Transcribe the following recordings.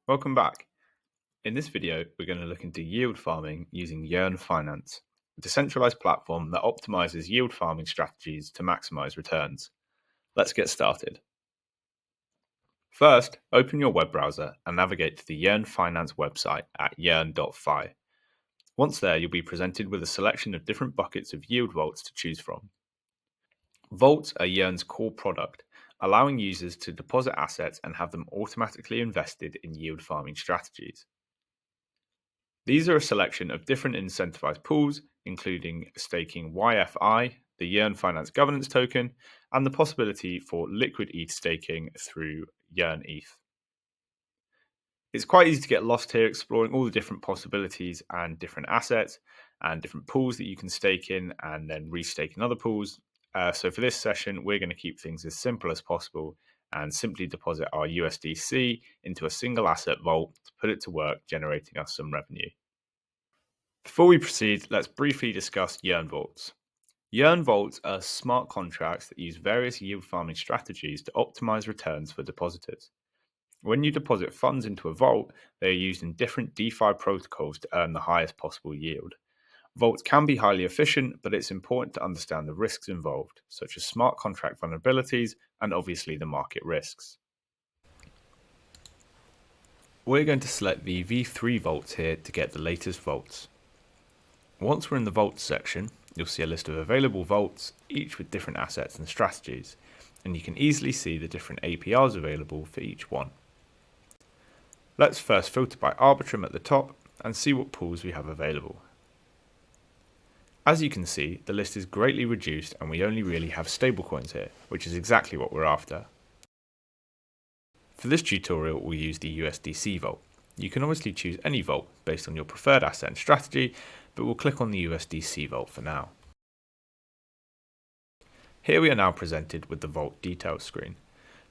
Welcome back. In this video, we're going to look into yield farming using Yearn Finance, a decentralized platform that optimizes yield farming strategies to maximize returns. Let's get started. First, open your web browser and navigate to the Yearn Finance website at yearn.fi. Once there, you'll be presented with a selection of different buckets of yield vaults to choose from. Vaults are Yearn's core product, allowing users to deposit assets and have them automatically invested in yield farming strategies. These are a selection of different incentivized pools, including staking YFI, the Yearn Finance Governance Token, and the possibility for liquid ETH staking through Yearn ETH. It's quite easy to get lost here exploring all the different possibilities and different assets and different pools that you can stake in and then restake in other pools. So for this session, we're going to keep things as simple as possible and simply deposit our USDC into a single asset vault to put it to work, generating us some revenue. Before we proceed, let's briefly discuss Yearn vaults. Yearn vaults are smart contracts that use various yield farming strategies to optimize returns for depositors. When you deposit funds into a vault, they are used in different DeFi protocols to earn the highest possible yield. Vaults can be highly efficient, but it's important to understand the risks involved, such as smart contract vulnerabilities and obviously the market risks. We're going to select the V3 vaults here to get the latest vaults. Once we're in the vaults section, you'll see a list of available vaults, each with different assets and strategies, and you can easily see the different APRs available for each one. Let's first filter by Arbitrum at the top and see what pools we have available. As you can see, the list is greatly reduced and we only really have stablecoins here, which is exactly what we're after. For this tutorial, we'll use the USDC vault. You can obviously choose any vault based on your preferred asset and strategy, but we'll click on the USDC vault for now. Here we are now presented with the vault details screen.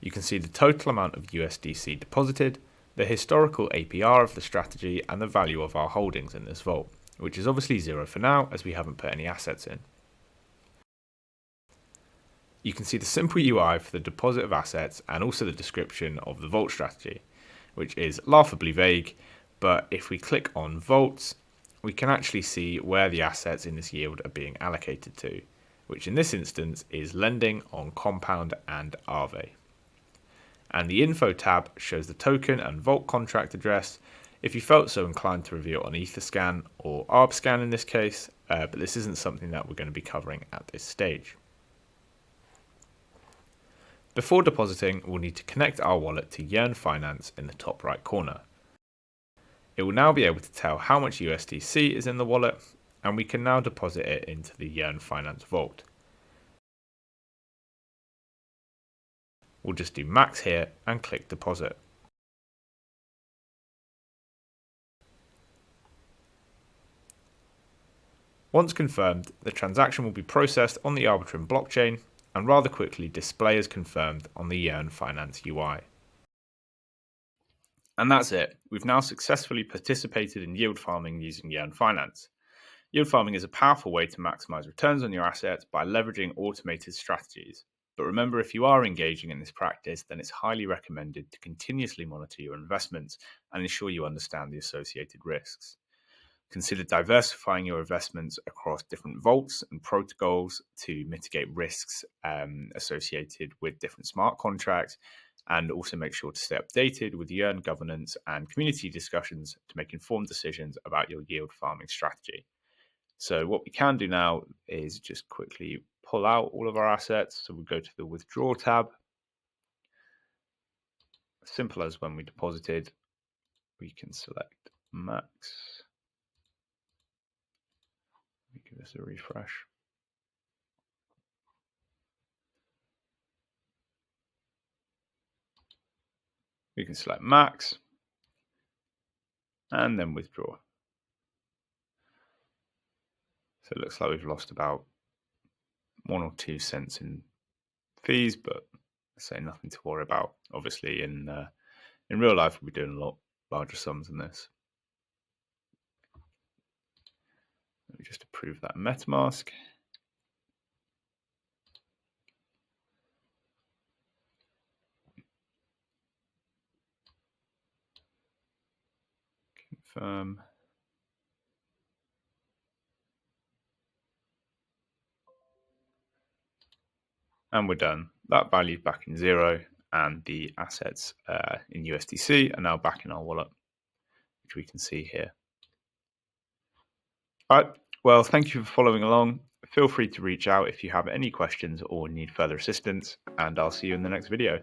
You can see the total amount of USDC deposited, the historical APR of the strategy, and the value of our holdings in this vault, which is obviously 0 for now as we haven't put any assets in. You can see the simple UI for the deposit of assets and also the description of the vault strategy, which is laughably vague, but if we click on vaults, we can actually see where the assets in this yield are being allocated to, which in this instance is lending on Compound and Aave. And the info tab shows the token and vault contract address if you felt so inclined to review it on Etherscan or ArbScan in this case, but this isn't something that we're going to be covering at this stage. Before depositing, we'll need to connect our wallet to Yearn Finance in the top right corner. It will now be able to tell how much USDC is in the wallet, and we can now deposit it into the Yearn Finance vault. We'll just do max here and click deposit. Once confirmed, the transaction will be processed on the Arbitrum blockchain and rather quickly display as confirmed on the Yearn Finance UI. And that's it. We've now successfully participated in yield farming using Yearn Finance. Yield farming is a powerful way to maximize returns on your assets by leveraging automated strategies. But remember, if you are engaging in this practice, then it's highly recommended to continuously monitor your investments and ensure you understand the associated risks. Consider diversifying your investments across different vaults and protocols to mitigate risks associated with different smart contracts, and also make sure to stay updated with Yearn governance and community discussions to make informed decisions about your yield farming strategy. So what we can do now is just quickly pull out all of our assets. So we'll go to the withdraw tab. Simple as when we deposited, we can select max. Give this a refresh. We can select max and then withdraw. So it looks like we've lost about 1 or 2 cents in fees, but I say nothing to worry about. Obviously, in real life, we'll be doing a lot larger sums than this. Let me just approve that MetaMask. confirm. And we're done. That value's back in 0, and the assets in USDC are now back in our wallet, which we can see here. All right. Well, thank you for following along. Feel free to reach out if you have any questions or need further assistance, and I'll see you in the next video.